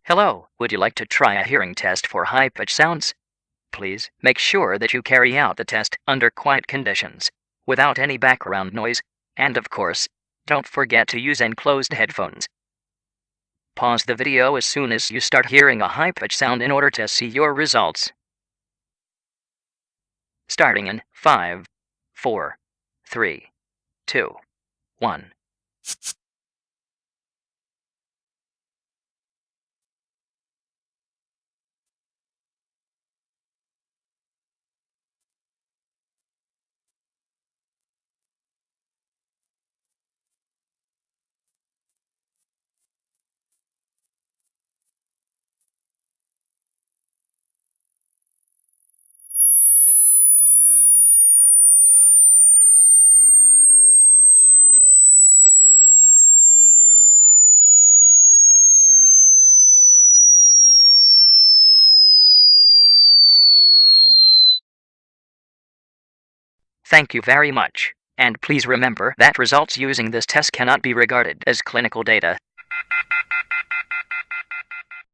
Hello, would you like to try a hearing test for high-pitch sounds? Please make sure that you carry out the test under quiet conditions, without any background noise, and of course, don't forget to use enclosed headphones. Pause the video as soon as you start hearing a high-pitch sound in order to see your results. Starting in 5, 4, 3, 2, 1. Thank you very much. And please remember that results using this test cannot be regarded as clinical data.